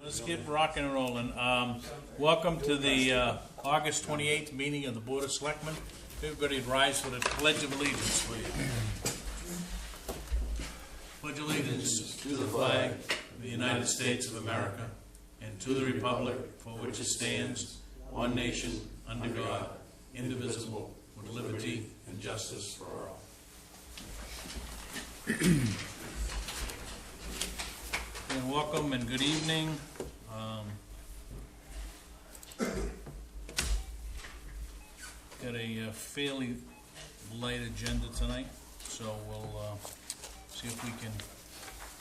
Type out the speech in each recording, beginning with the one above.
Let's get rocking and rolling. Welcome to the August 28th meeting of the Board of Selectmen. Everybody rise for the Pledge of Allegiance, please. Pledge allegiance to the flag of the United States of America and to the republic for which it stands, one nation, under God, indivisible, with liberty and justice for all. And welcome and good evening. Got a fairly light agenda tonight, so we'll see if we can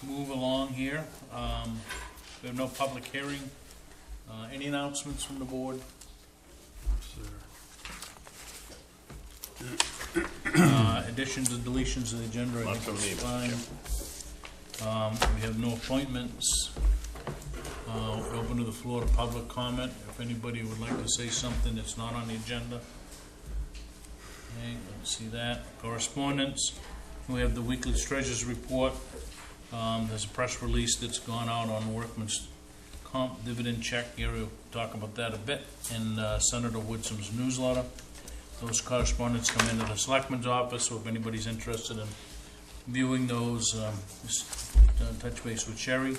move along here. We have no public hearing. Any announcements from the board? Additions and deletions of the agenda, I think it's fine. We have no appointments. Open to the floor to public comment. If anybody would like to say something that's not on the agenda. Okay, let's see that. Correspondence. We have the weekly treasurer's report. There's a press release that's gone out on Workmen's comp dividend check. Gary will talk about that a bit in Senator Woodsome's newsletter. Those correspondence come into the Selectmen's office, so if anybody's interested in viewing those, just touch base with Sherry.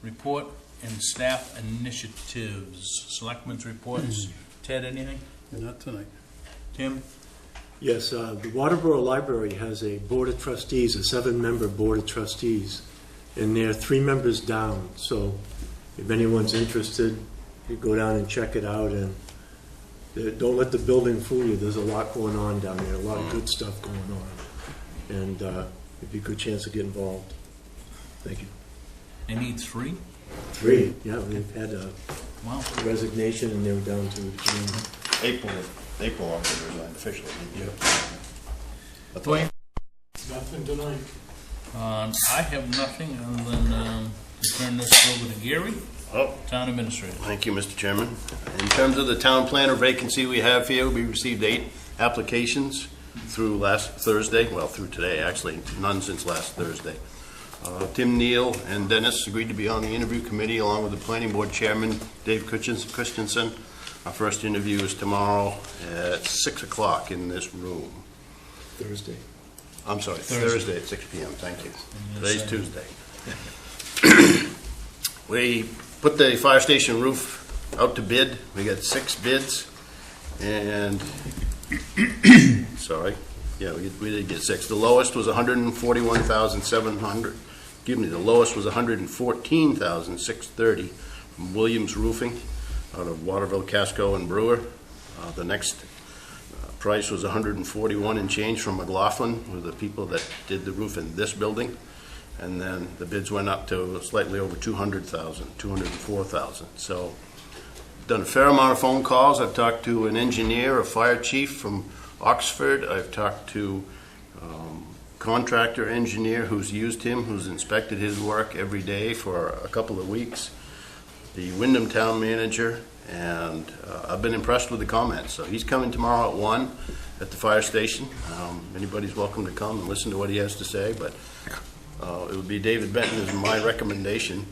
Report and staff initiatives. Selectmen's reports. Ted, anything? Not tonight. Tim? Yes, the Waterboro Library has a board of trustees, a 7-member board of trustees, and they're 3 members down. So if anyone's interested, you go down and check it out, and don't let the building fool you. There's a lot going on down there, a lot of good stuff going on, and it'd be a good chance to get involved. Thank you. They need 3? 3, yeah. They've had a Wow. resignation, and they were down to June. April after they resigned officially. Yep. Dwayne? Nothing tonight. I have nothing other than to turn this over to Gary, Town Administrator. Thank you, Mr. Chairman. In terms of the town planner vacancy we have here, we received 8 applications through last Thursday. Well, through today, actually. None since last Thursday. Tim Neal and Dennis agreed to be on the interview committee along with the planning board chairman, Dave Christensen. Our first interview is tomorrow at 6 o'clock in this room. Thursday. I'm sorry, Thursday at 6 p.m. Thank you. Today's Tuesday. We put the fire station roof out to bid. We got 6 bids, and sorry, yeah, we did get 6. The lowest was $141,700. Excuse me, the lowest was $114,630 from Williams Roofing out of Waterville, Casco, and Brewer. The next price was $141 and change from McLaughlin, who are the people that did the roof in this building. And then the bids went up to slightly over $200,000, $204,000. So done a fair amount of phone calls. I've talked to an engineer, a fire chief from Oxford. I've talked to contractor engineer who's used him, who's inspected his work every day for a couple of weeks, the Wyndham town manager, and I've been impressed with the comments. So he's coming tomorrow at 1 at the fire station. Anybody's welcome to come and listen to what he has to say, but it would be David Benton is my recommendation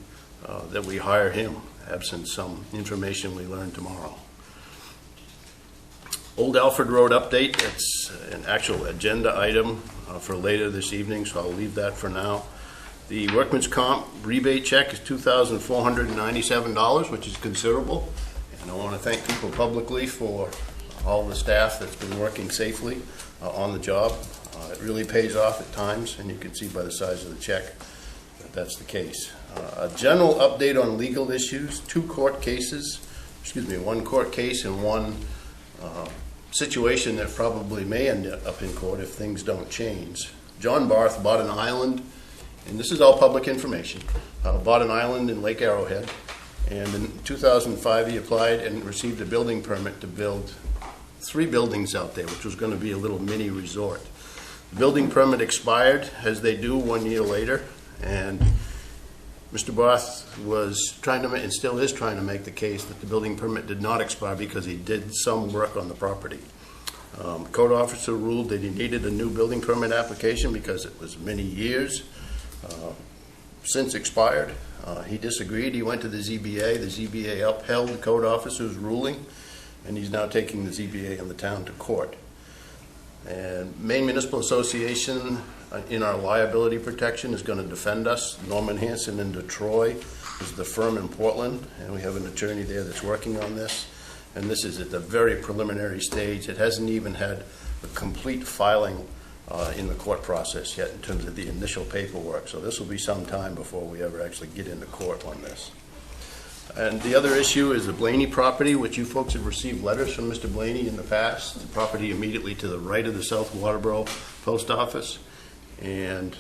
that we hire him, absent some information we learn tomorrow. Old Alfred Road update. It's an actual agenda item for later this evening, so I'll leave that for now. The workman's comp rebate check is $2,497, which is considerable. And I want to thank people publicly for all the staff that's been working safely on the job. It really pays off at times, and you can see by the size of the check that that's the case. A general update on legal issues, 2 court cases, one court case and 1 situation that probably may end up in court if things don't change. John Barth bought an island, and this is all public information, bought an island in Lake Arrowhead, and in 2005 he applied and received a building permit to build 3 buildings out there, which was going to be a little mini resort. The building permit expired, as they do 1 year later, and Mr. Barth was trying to, and still is trying to make the case that the building permit did not expire because he did some work on the property. Code officer ruled that he needed a new building permit application because it was many years since expired. He disagreed. He went to the ZBA. The ZBA upheld the code officer's ruling, and he's now taking the ZBA and the town to court. And Maine Municipal Association, in our liability protection, is going to defend us. Norman Hanson in Detroit is the firm in Portland, and we have an attorney there that's working on this. And this is at the very preliminary stage. It hasn't even had a complete filing in the court process yet in terms of the initial paperwork. So this will be some time before we ever actually get into court on this. And the other issue is the Blaney property, which you folks have received letters from Mr. Blaney in the past. The property immediately to the right of the South Waterboro Post Office. And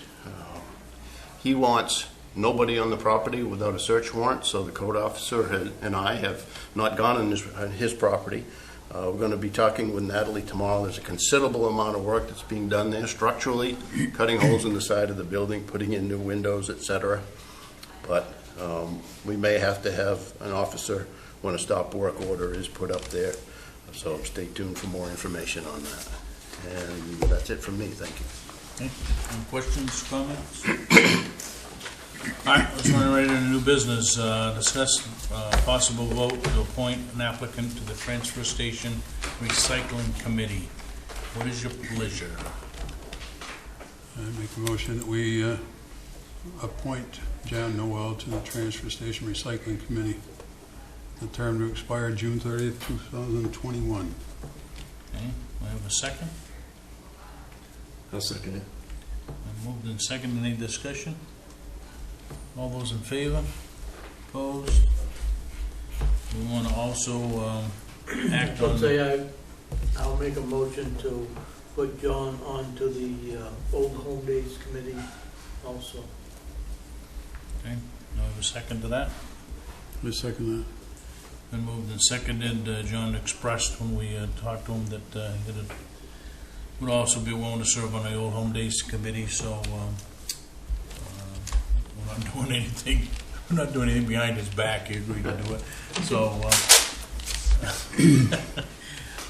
he wants nobody on the property without a search warrant, so the code officer and I have not gone on his property. We're going to be talking with Natalie tomorrow. There's a considerable amount of work that's being done there structurally, cutting holes in the side of the building, putting in new windows, etc. But we may have to have an officer when a stop work order is put up there. So stay tuned for more information on that. And that's it from me. Thank you. Okay. Any questions, comments? All right, let's run right into new business. Discuss possible vote to appoint an applicant to the Transfer Station Recycling Committee. What is your pleasure? I make a motion that we appoint John Noel to the Transfer Station Recycling Committee. The term to expire June 30th, 2021. Okay, I have a second. I'll second it. Moved and seconded. Any discussion? All those in favor? Opposed? We want to also act on... I'll make a motion to put John on to the Old Home Days Committee also. Okay, do I have a second to that? I second that. Been moved and seconded. John expressed when we talked to him that he would also be willing to serve on the Old Home Days Committee, so we're not doing anything. We're not doing anything behind his back. He agreed to do it. So,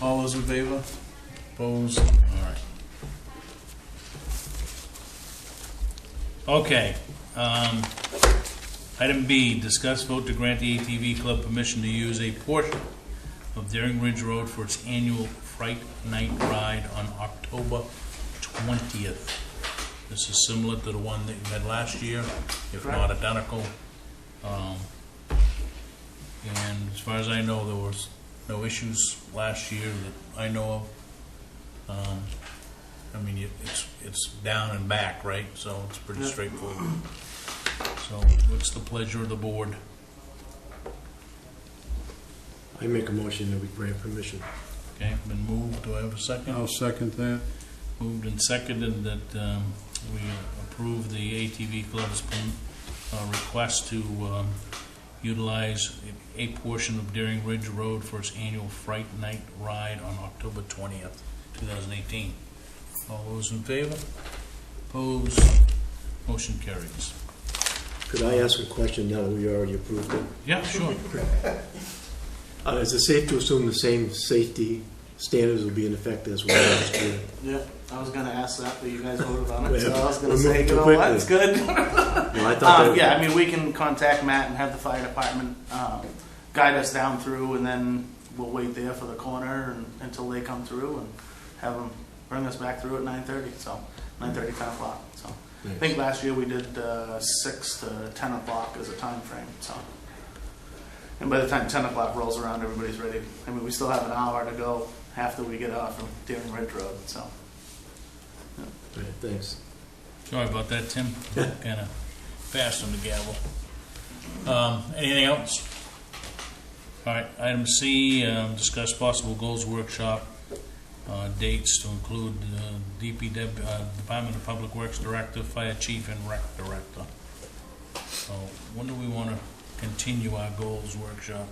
all those in favor? Opposed? All right. Okay. Item B, discuss vote to grant the ATV Club permission to use a portion of Daring Ridge Road for its annual Fright Night Ride on October 20th. This is similar to the one that you had last year, if not identical. And as far as I know, there was no issues last year that I know of. I mean, it's down and back, right? So it's pretty straightforward. So what's the pleasure of the board? I make a motion that we grant permission. Okay, been moved. Do I have a second? I'll second that. Moved and seconded that we approve the ATV Club's request to utilize a portion of Daring Ridge Road for its annual Fright Night Ride on October 20th, 2018. All those in favor? Opposed? Motion carries. Could I ask a question now that we already approved it? Yeah, sure. Is it safe to assume the same safety standards will be in effect as well last year? Yeah, I was gonna ask that, but you guys voted on it, Well, so I was gonna we're say, moving you too know quickly. what, it's good. No, I thought that, Yeah, I mean, we can contact Matt and have the fire department guide us down through, and then we'll wait there for the corner until they come through and have them bring us back through at 9:30, so 9:30, 10 o'clock. So I think last year we did 6 to 10 o'clock as a time frame. So, and by the time 10 o'clock rolls around, everybody's ready. I mean, we still have an hour to go after we get off from Daring Ridge Road. So, Right, thanks. Sorry about that, Tim. Kind of fast on the gavel. Anything else? All right, item C, discuss possible goals workshop dates to include DPW, Department of Public Works Director, Fire Chief, and Rec Director. So when do we want to continue our goals workshop?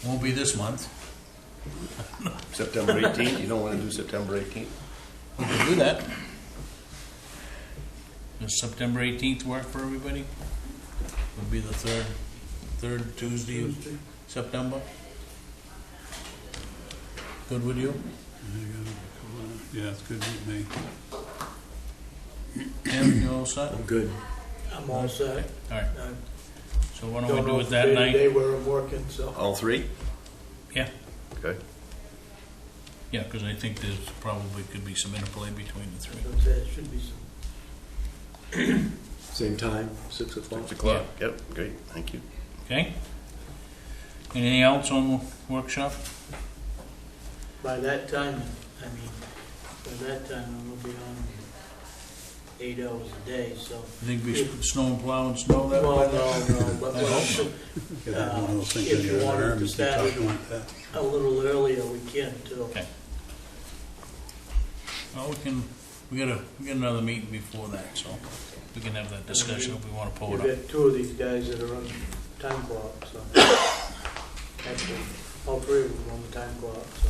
Won't be this month. September 18th. You don't want to do September 18th? We can do that. Does September 18th work for everybody? Would be the third Tuesday of September. Good with you? Yeah, it's good with me. Tim, you all set? I'm good. I'm all set. All right, I so why don't we don't do know it if that day night? to day where I'm working, so. All three? Yeah. Okay. Yeah, because I think there's probably could be some interplay between the three. I'd say it should be some. Same time, 6 o'clock. 6 o'clock, yep, great, thank you. Okay? Anything else on the workshop? By that time, I mean, by that time, I'm gonna be on 8 hours a day, so. You think we should snow and plow and snow that? Well, no, but I hope so. Get that one of those things if in you your wanted arm to and keep start talking like that. a little earlier, we can too. Okay. Well, we got another meeting before that, so we can have that discussion if we want to pull You've it up. got 2 of these guys that are on time clock, so. Actually, all 3 of them on the time clock, so.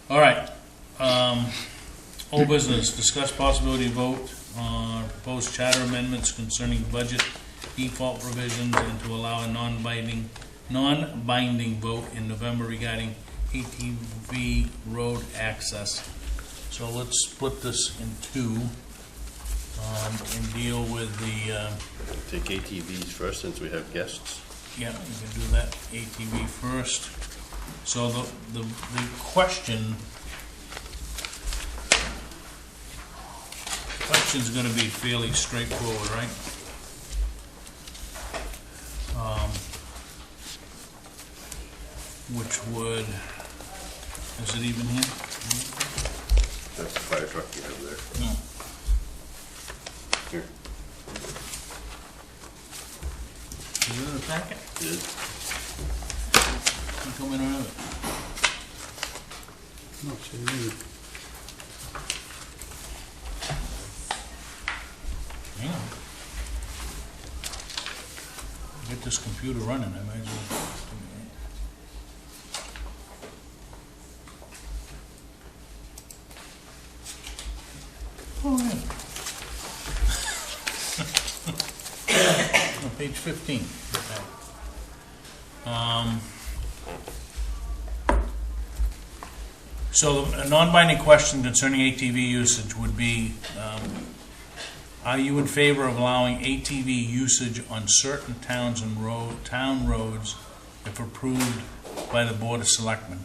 All right. Old business, discuss possibility vote on proposed charter amendments concerning budget default provisions and to allow a non-binding vote in November regarding ATV road access. So let's split this in two and deal with the, Take ATVs first since we have guests. yeah, we can do that, ATV first. So the question's gonna be fairly straightforward, right? Which would, is it even here? That's the fire truck you have there. No. Here. Is it in the packet? It is. How come we don't have it? No, see, you- Hang on. Get this computer running, I might as well. Oh, yeah. On page 15. So a non-binding question concerning ATV usage would be, are you in favor of allowing ATV usage on certain towns and town roads if approved by the Board of Selectmen?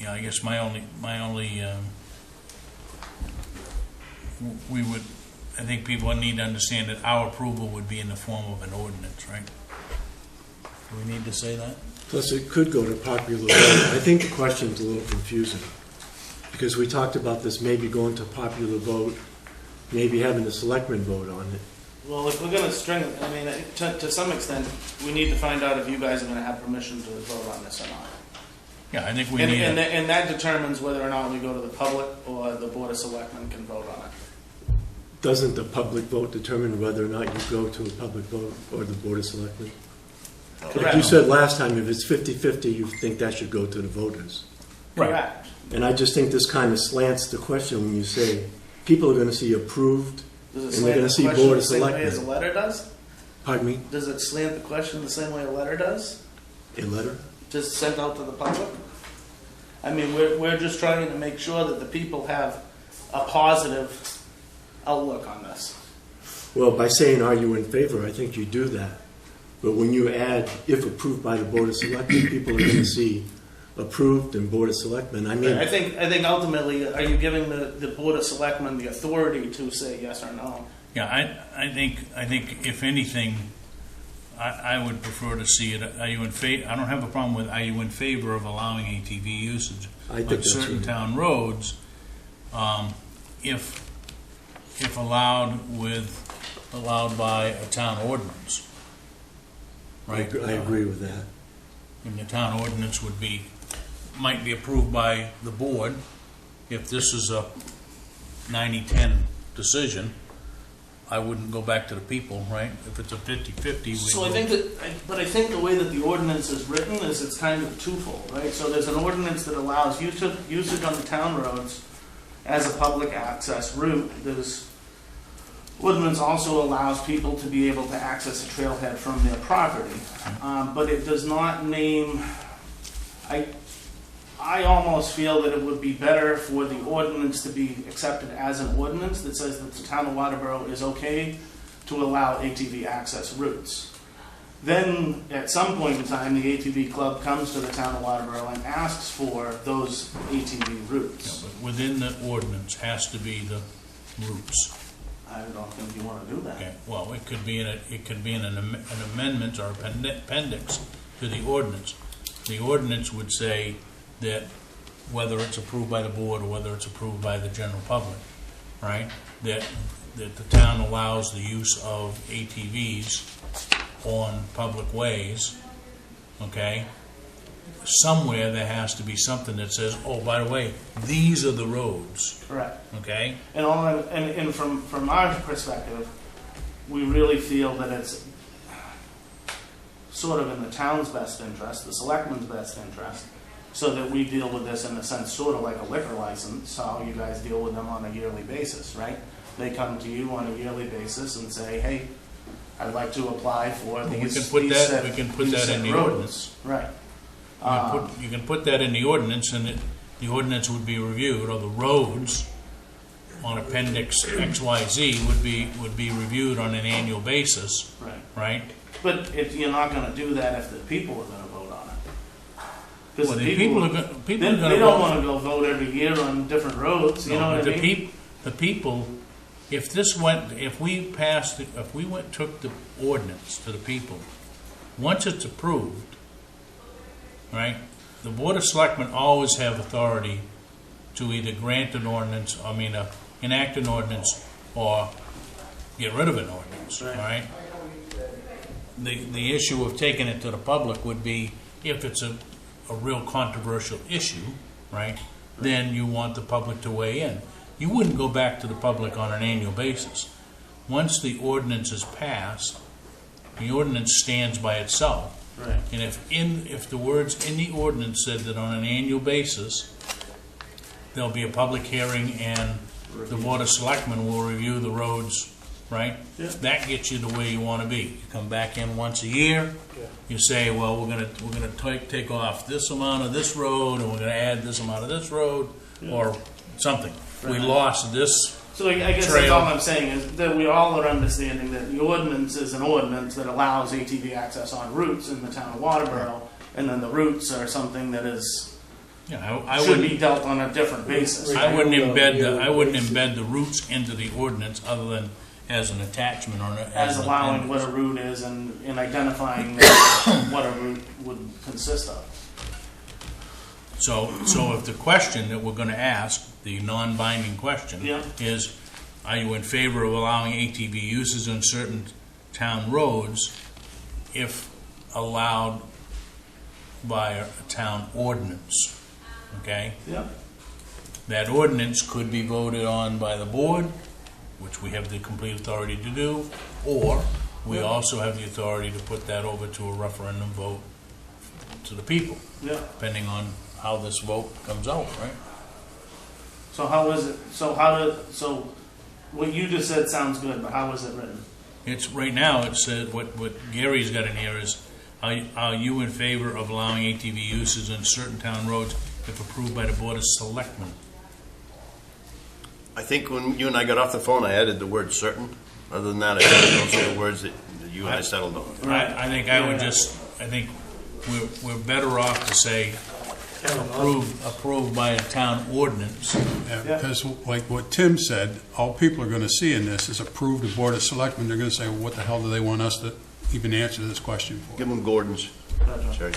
Yeah, I guess my only, I think people need to understand that our approval would be in the form of an ordinance, right? Do we need to say that? Plus, it could go to popular vote. I think the question's a little confusing, because we talked about this maybe going to popular vote, maybe having the selectmen vote on it. Well, if we're gonna string, I mean, to some extent, we need to find out if you guys are gonna have permission to vote on this or not. Yeah, I think we And, need. and that determines whether or not we go to the public or the Board of Selectmen can vote on it. Doesn't the public vote determine whether or not you go to a public vote or the Board of Selectmen? Like Correct. you said last time, if it's 50-50, you think that should go to the voters. Right. Correct. And I just think this kind of slants the question when you say, people are going to see approved, Does it and slant they're going the to see question Board the of same way as a Selectmen. letter does? Pardon me? Does it slant the question the same way a letter does? A letter? Just sent out to the public? I mean, we're just trying to make sure that the people have a positive outlook on this. Well, by saying, are you in favor, I think you do that. But when you add, if approved by the Board of Selectmen, people are going to see approved and Board of Selectmen. I mean, I think ultimately, are you giving the Board of Selectmen the authority to say yes or no? Yeah, I think if anything, I would prefer to see it. Are you in favor? I don't have a problem with. Are you in favor of allowing ATV usage I think on that's certain right. town roads, if allowed by a town ordinance? Right. I agree with that. And the town ordinance might be approved by the board. If this is a 90-10 decision, I wouldn't go back to the people, right? If it's a 50-50, So I think but I think the way that the ordinance is written is it's kind of twofold, right? So there's an ordinance that allows usage on the town roads as a public access route. There's ordinance also allows people to be able to access a trailhead from their property, but it does not name. I almost feel that it would be better for the ordinance to be accepted as an ordinance that says that the town of Waterboro is okay to allow ATV access routes. Then, at some point in time, the ATV Club comes to the town of Waterboro and asks for those ATV routes. But within the ordinance has to be the routes. I don't think you want to do that. Okay, well, it could be in an amendment or appendix to the ordinance. The ordinance would say that whether it's approved by the board or whether it's approved by the general public, right? That the town allows the use of ATVs on public ways, okay? Somewhere there has to be something that says, oh, by the way, these are the roads, Correct. okay? And from our perspective, we really feel that it's sort of in the town's best interest, the selectmen's best interest, so that we deal with this in a sense sort of like a liquor license, how you guys deal with them on a yearly basis, right? They come to you on a yearly basis and say, hey, I'd like to apply for these. We can put that in the ordinance. Right. You can put that in the ordinance, and the ordinance would be reviewed, or the roads on appendix XYZ would be reviewed on an annual basis, Right. right? But you're not going to do that if the people are going to vote on it. Because Well, the people are they going to don't want to go vote every year on different roads. You know what I mean? The people, if we took the ordinance to the people, once it's approved, right, the Board of Selectmen always have authority to either grant an ordinance, enact an ordinance, or get rid of an ordinance, Right. right? The issue of taking it to the public would be if it's a real controversial issue, right? Then you want the public to weigh in. You wouldn't go back to the public on an annual basis. Once the ordinance is passed, the ordinance stands by itself. Right. And if the words in the ordinance said that on an annual basis, there'll be a public hearing and the Board of Selectmen will review the roads, right? Yeah. That gets you the way you want to be. You come back in once a year. Yeah. You say, well, we're gonna take off this amount of this road, and we're gonna add this amount of this road, or something. We Right. lost this. So I guess that's Trail. all I'm saying is that we all are understanding that the ordinance is an ordinance that allows ATV access on routes in the town of Waterboro, and then the routes are something that is I should wouldn't. be dealt on a different basis. I wouldn't embed the routes into the ordinance other than as an attachment or As an allowing appendix. what a route is and identifying what a route would consist of. So if the question that we're gonna ask, the non-binding question, Yeah. is, are you in favor of allowing ATV uses on certain town roads if allowed by a town ordinance? Okay? Yeah. That ordinance could be voted on by the board, which we have the complete authority to do, or we also have the authority to put that over to a referendum vote to the people, Yeah. depending on how this vote comes out, right? So how is it? So what you just said sounds good, but how is it written? It's, right now, it says, what Gary's got in here is, are you in favor of allowing ATV uses on certain town roads if approved by the Board of Selectmen? I think when you and I got off the phone, I added the word certain. Other than that, I think those are the words that you and I settled on. I think we're better off to say approved by a town ordinance. Yeah, because like what Tim said, all people are going to see in this is approved the Board of Selectmen. They're going to say, well, what the hell do they want us to even answer this question for? Give them Gordon's. Sorry.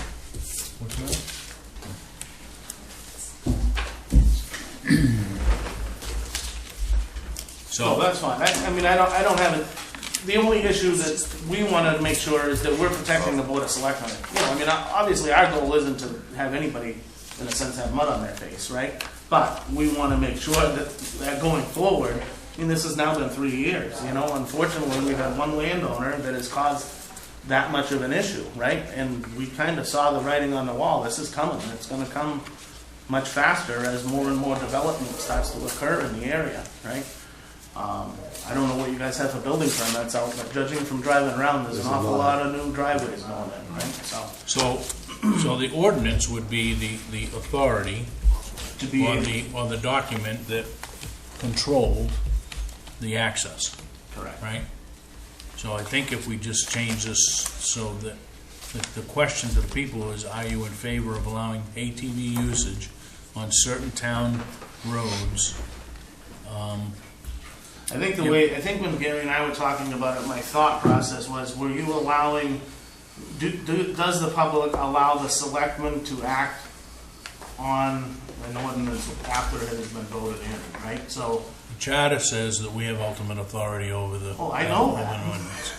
So that's fine. I don't have it. The only issue that we want to make sure is that we're protecting the Board of Selectmen. Obviously our goal isn't to have anybody, in a sense, have mud on their face, right? But we want to make sure that going forward, this has now been 3 years, unfortunately we've had one landowner that has caused that much of an issue, right? And we kind of saw the writing on the wall. This is coming. It's going to come much faster as more and more development starts to occur in the area, right? I don't know what you guys have for building permits out, but judging from driving around, there's an awful lot of new driveways going in, right? So So the ordinance would be the authority To be, or the document that controlled the access, correct. right? So I think if we just change this so that the question to the people is, are you in favor of allowing ATV usage on certain town roads? I think I think when Gary and I were talking about it, my thought process was, were you allowing, does the public allow the selectmen to act on an ordinance after it has been voted in, right? So, The charter says that we have ultimate authority over the. Oh, I know over that. the ordinance.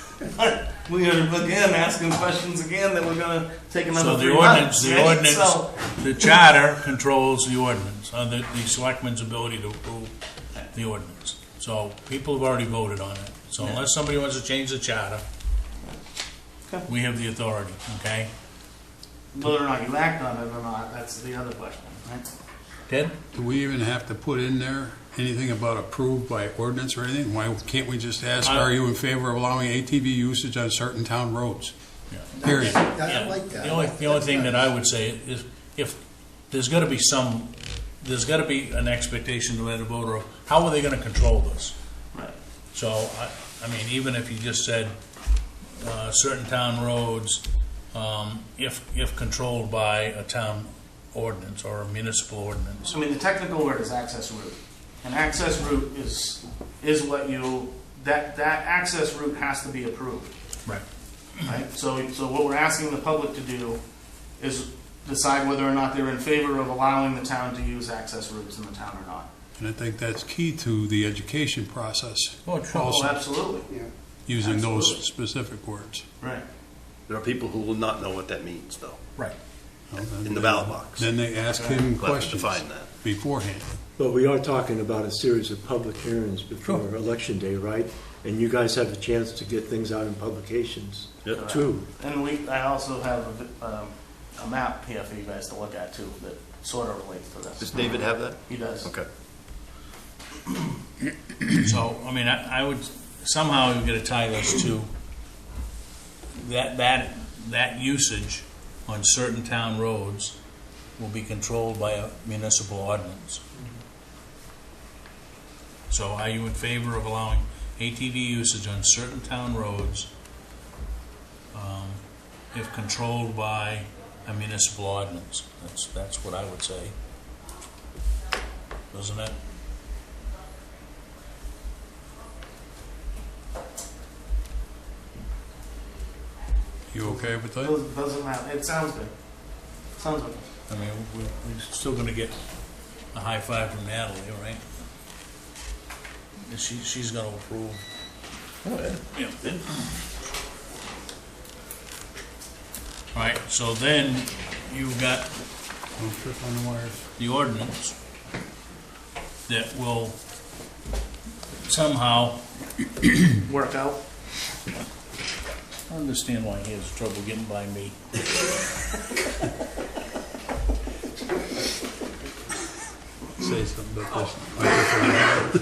we are again asking questions again that we're gonna take another So 3 the months. ordinance, right? So, the charter controls the ordinance, the selectmen's ability to approve the ordinance. So people have already voted on it. So Yeah. unless somebody wants to change the charter, Okay. we have the authority, okay? whether or not you act on it or not, that's the other question, right? Ted? Do we even have to put in there anything about approved by ordinance or anything? Why can't we just ask, are you in favor of allowing ATV usage on certain town roads? Yeah. Period. I like that. The only thing that I would say is if there's gotta be there's gotta be an expectation to let a voter of, how are they gonna control this? Right. So, I mean, even if you just said, certain town roads, if controlled by a town ordinance or a municipal ordinance. I mean, the technical word is access route. An access route is what that access route has to be approved, Right. right? So what we're asking the public to do is decide whether or not they're in favor of allowing the town to use access routes in the town or not. And I think that's key to the education process, Oh, sure. Oh, also absolutely. using those absolutely. specific words. Right. There are people who will not know what that means, though, Right. in the ballot box. Then they ask him We'll have to questions define that. beforehand. But we are talking about a series of public hearings before Election Day, right? And you guys have a chance to get things out in publications, Yep. too. And I also have a map here for you guys to look at too that sort of relates to Does this. David have that? He does. Okay. So, I mean, I would, somehow we've got to tie this to that usage on certain town roads will be controlled by a municipal ordinance. So are you in favor of allowing ATV usage on certain town roads if controlled by a municipal ordinance? That's what I would say. Doesn't it? You okay with that? Doesn't matter. It sounds good. Sounds good. I mean, we're still gonna get a high five from Natalie, right? And she's gonna approve. Yeah. All right, so then you've got Don't trip on the wires. the ordinance that will somehow, Work out. I understand why he has trouble getting by me. Say something about this.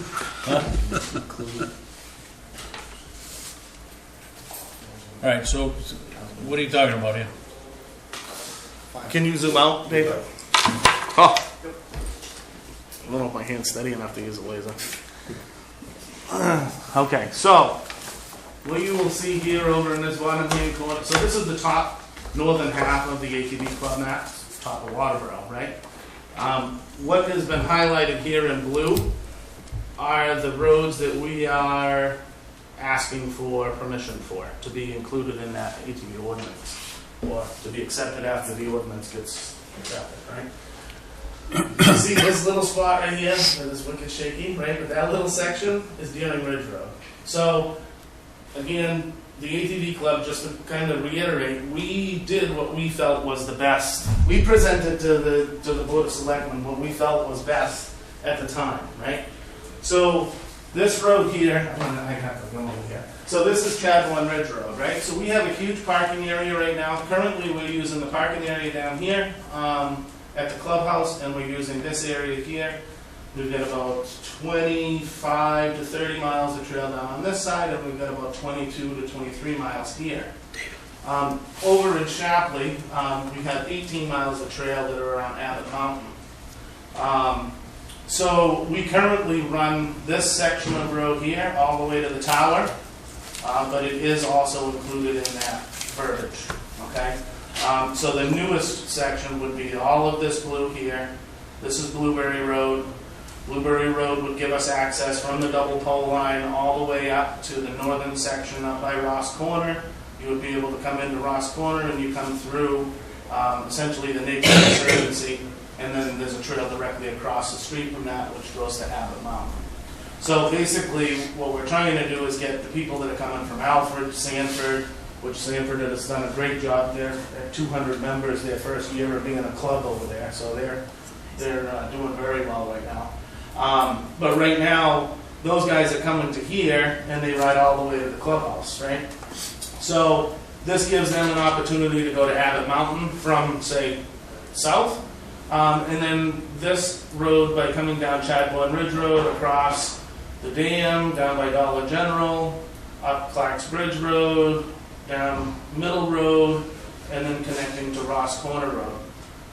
All right, so what are you talking about here? Can you zoom out, Dave? Oh. I don't know if my hand's steady enough to use a laser. Okay, so what you will see here over in this bottom hand corner, so this is the top northern half of the ATV Club map, top of Waterboro, right? What has been highlighted here in blue are the roads that we are asking for permission for to be included in that ATV ordinance, or to be accepted after the ordinance gets accepted, right? You see this little spot right here, where this wicked shaky, right? But that little section is Deering Ridge Road. So, again, the ATV Club, just to kind of reiterate, we did what we felt was the best. We presented to the Board of Selectmen what we felt was best at the time, right? So, this road here, I have to go over here. So this is Chadwell Ridge Road, right? So we have a huge parking area right now. Currently, we're using the parking area down here at the clubhouse, and we're using this area here. We've got about 25 to 30 miles of trail down on this side, and we've got about 22 to 23 miles here. Over in Shapley, we have 18 miles of trail that are around Abbott Mountain. So we currently run this section of road here all the way to the tower, but it is also included in that verbiage, okay? So the newest section would be all of this blue here. This is Blueberry Road. Blueberry Road would give us access from the double pole line all the way up to the northern section up by Ross Corner. You would be able to come into Ross Corner and you come through essentially the Nature Conservancy, and then there's a trail directly across the street from that which goes to Abbott Mountain. So basically what we're trying to do is get the people that are coming from Alfred, Sanford, which Sanford has done a great job there. They're 200 members their first year of being a club over there, so they're doing very well right now. But right now, those guys are coming to here and they ride all the way to the clubhouse, right? So this gives them an opportunity to go to Abbott Mountain from, say, south. And then this road, by coming down Chadbourne Ridge Road, across the dam, down by Dollar General, up Clark's Bridge Road, down Middle Road, and then connecting to Ross Corner Road.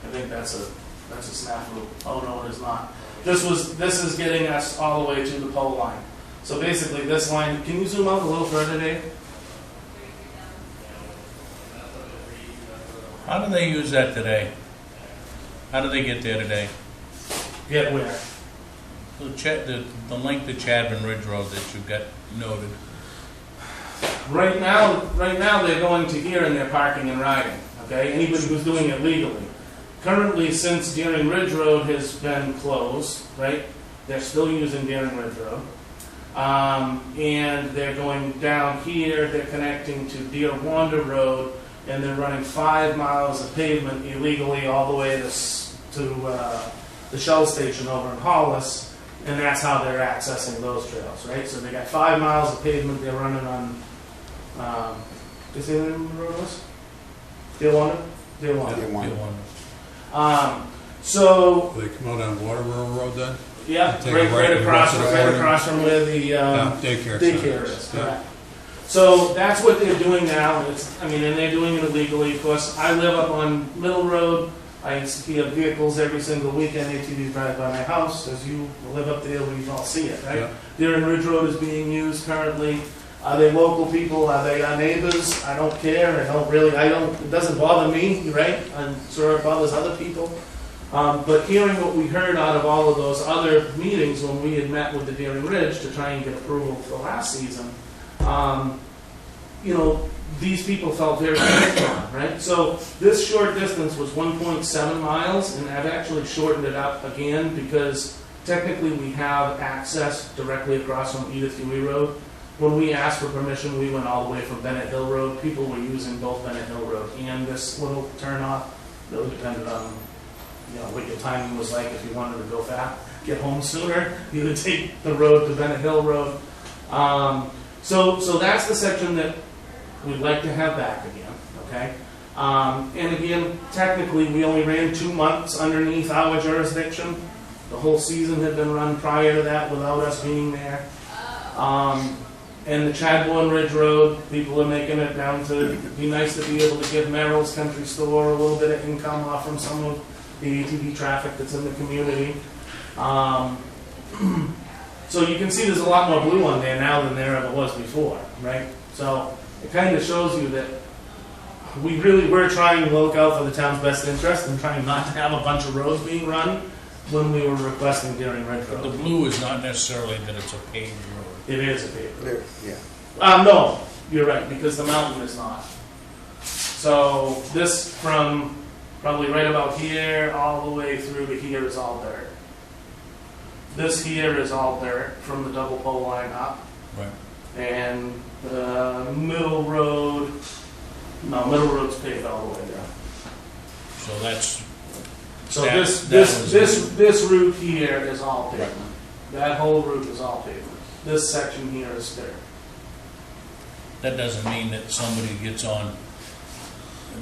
I think that's a snafu. Oh no, it is not. This is getting us all the way to the pole line. So basically this line, can you zoom out a little further, Dave? How do they use that today? How do they get there today? Get where? The length of Chadbourne Ridge Road that you've got noted. Right now they're going to here and they're parking and riding, okay? Anybody who's doing it legally. Currently, since Deering Ridge Road has been closed, right, they're still using Deering Ridge Road. And they're going down here, they're connecting to Deer Wander Road, and they're running 5 miles of pavement illegally all the way to the Shell station over in Hollis, and that's how they're accessing those trails, right? So they got 5 miles of pavement they're running on, is there the name of the road was? Deer Wander? Deer Wander. So They come out on Waterboro Road then? yeah, Take a right right across across the from where the Daycare daycare center is. Yeah. Correct. So that's what they're doing now. And they're doing it illegally. Of course, I live up on Middle Road. I see vehicles every single weekend. ATVs drive by my house. As you live up there, we all see it, right? Yeah. Deering Ridge Road is being used currently. Are they local people? Are they our neighbors? I don't care. It doesn't bother me, right? I'm sure it bothers other people. But hearing what we heard out of all of those other meetings when we had met with the Deering Ridge to try and get approval for last season, these people felt very comfortable, right? So this short distance was 1.7 miles, and I've actually shortened it up again because technically we have access directly across from Edith Huey Road. When we asked for permission, we went all the way from Bennett Hill Road. People were using both Bennett Hill Road and this little turnoff. Really depended on what your timing was like. If you wanted to go fast, get home sooner, you would take the road to Bennett Hill Road. So that's the section that we'd like to have back again, okay? And again, technically, we only ran 2 months underneath our jurisdiction. The whole season had been run prior to that without us being there. And the Chadbourne Ridge Road, people are making it down to be nice to be able to give Merrill's Country Store a little bit of income off from some of the ATV traffic that's in the community. So you can see there's a lot more blue on there now than there ever was before, right? So it kind of shows you that we really were trying to look out for the town's best interest and trying not to have a bunch of roads being run when we were requesting Deering Ridge The Road. blue is not necessarily that it's a paved road. It is a paved road. Yeah. No, you're right, because the mountain is not. So this from probably right about here all the way through to here is all dirt. This here is all dirt from the double pole line up. Right. And the Middle Road's paved all the way down. So that's, So That- this route here is all pavement. That whole route is all pavement. This section here is dirt. that doesn't mean that somebody gets on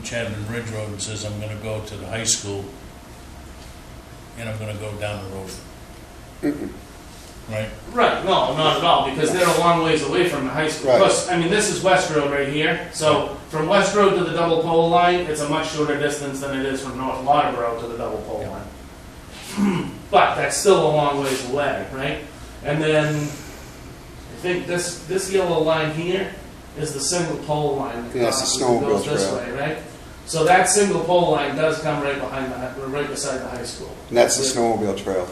Chadbourne Ridge Road and says, I'm gonna go to the high school and I'm gonna go down the road. right? Right, no, not at all, because they're a long ways away from the high school. Right. Plus, I mean, this is West Road right here, so from West Road to the double pole line, it's a much shorter distance than it is from North Waterboro to the double pole line. But that's still a long ways away, right? And then, I think this yellow line here is the single pole line that Yeah, it's the crosses and goes snowmobile this trail. way, right? So that single pole line does come right behind right beside the high school. And that's the snowmobile trail.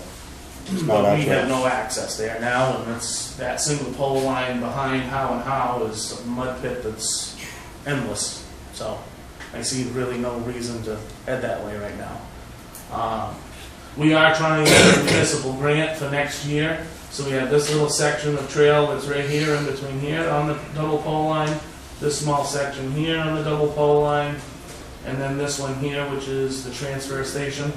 It's not But our we have trail. no access there now, and it's, that single pole line behind How and How is a mud pit that's endless. So I see really no reason to head that way right now. We are trying to get a municipal grant for next year, so we have this little section of trail that's right here in between here on the double pole line, this small section here on the double pole line, and then this one here, which is the transfer station.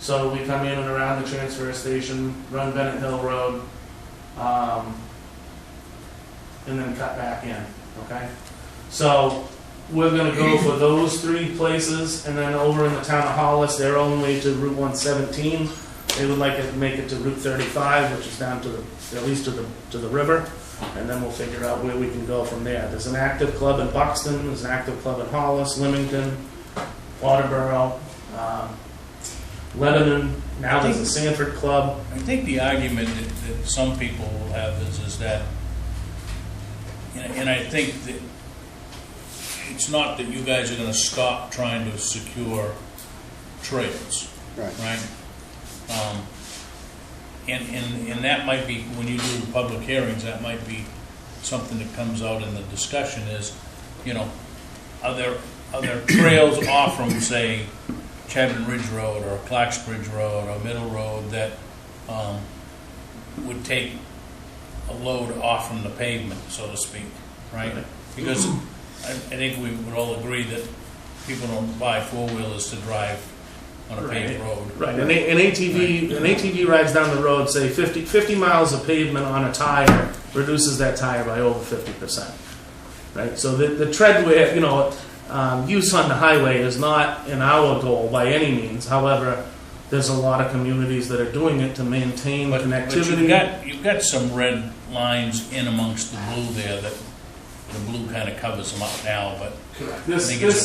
So we come in and around the transfer station, run Bennett Hill Road, and then cut back in, okay? So we're gonna go for those three places, and then over in the town of Hollis, they're only to Route 117. They would like to make it to Route 35, which is down to the, at least to the river, and then we'll figure out where we can go from there. There's an active club in Buxton, there's an active club in Hollis, Leamington, Waterboro, Lebanon, now there's a Sanford Club. I think the argument that some people will have is that, and I think that it's not that you guys are gonna stop trying to secure trails, Right. right? And that might be, when you do public hearings, that might be something that comes out in the discussion is, you know, are there trails off from, say, Chadron Ridge Road or Clarksbridge Road or Middle Road that would take a load off from the pavement, so to speak, right? Because I think we would all agree that people don't buy four-wheelers to drive on a paved road. Right, an ATV rides down the road, say 50 miles of pavement on a tire, reduces that tire by over 50%. Right, so the treadwear, you know, use on the highway is not in our goal by any means. However, there's a lot of communities that are doing it to maintain But connectivity. you've got some red lines in amongst the blue there that the blue kind of covers them up now, but This think it's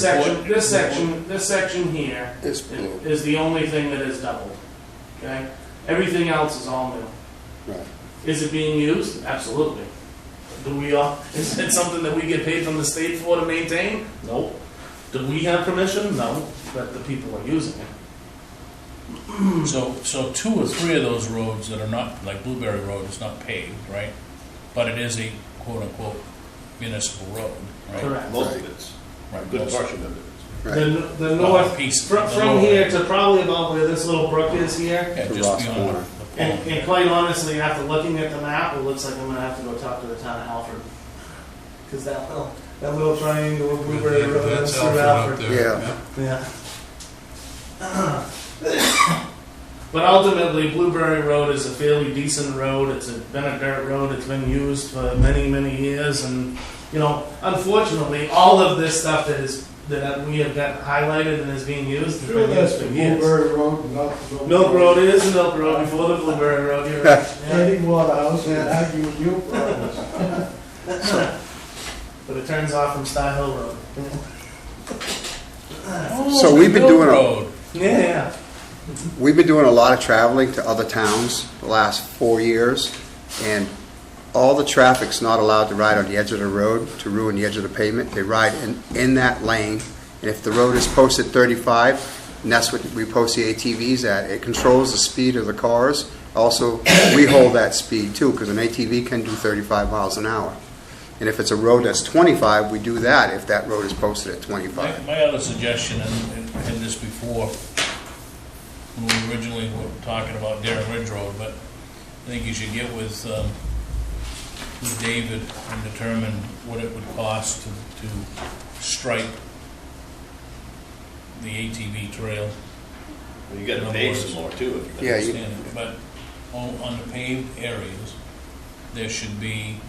section here It's blue. is the only thing that is doubled. Okay, everything else is all new. Right. Is it being used? Absolutely. Do we all? Is it something that we get paid from the state for to maintain? No. Do we have permission? No. But the people are using it. so two or three of those roads that are not, like Blueberry Road is not paved, right? But it is a quote-unquote municipal road, right? Correct. Most of it's, Right, good most- portion of it is. Right. The Well, north piece- from the lower- here to probably about where this little brook is here. Yeah, To just Ross beyond Corner. the pole. And quite honestly, after looking at the map, it looks like I'm gonna have to go talk to the town of Alfred. Because that little triangle of Blueberry Road runs That's through Alfred Alfred. up there. Yeah. Yeah. But ultimately, Blueberry Road is a fairly decent road. It's been a dirt road. It's been used for many, many years. And, you know, unfortunately, all of this stuff that we have got highlighted and is being used has been used for years. Blueberry Road, not Milk Road is Milk Road before the Blueberry Road. You're right. Yeah. Eddie Waterhouse and argue with you for But it turns off from Star Hill Road. Oh, So the we've been Mill doing a- Road. Yeah. We've been doing a lot of traveling to other towns the last 4 years, and all the traffic's not allowed to ride on the edge of the road to ruin the edge of the pavement. They ride in that lane, and if the road is posted 35, and that's what we post the ATVs at, it controls the speed of the cars. Also, we hold that speed too, because an ATV can do 35 miles an hour. And if it's a road that's 25, we do that if that road is posted at 25. My other suggestion, and I had this before, when we originally were talking about Darren Ridge Road, but I think you should get with David and determine what it would cost to stripe the ATV trail. You gotta pay some more too. If you're Yeah, Understand it, but on the paved areas, there should be,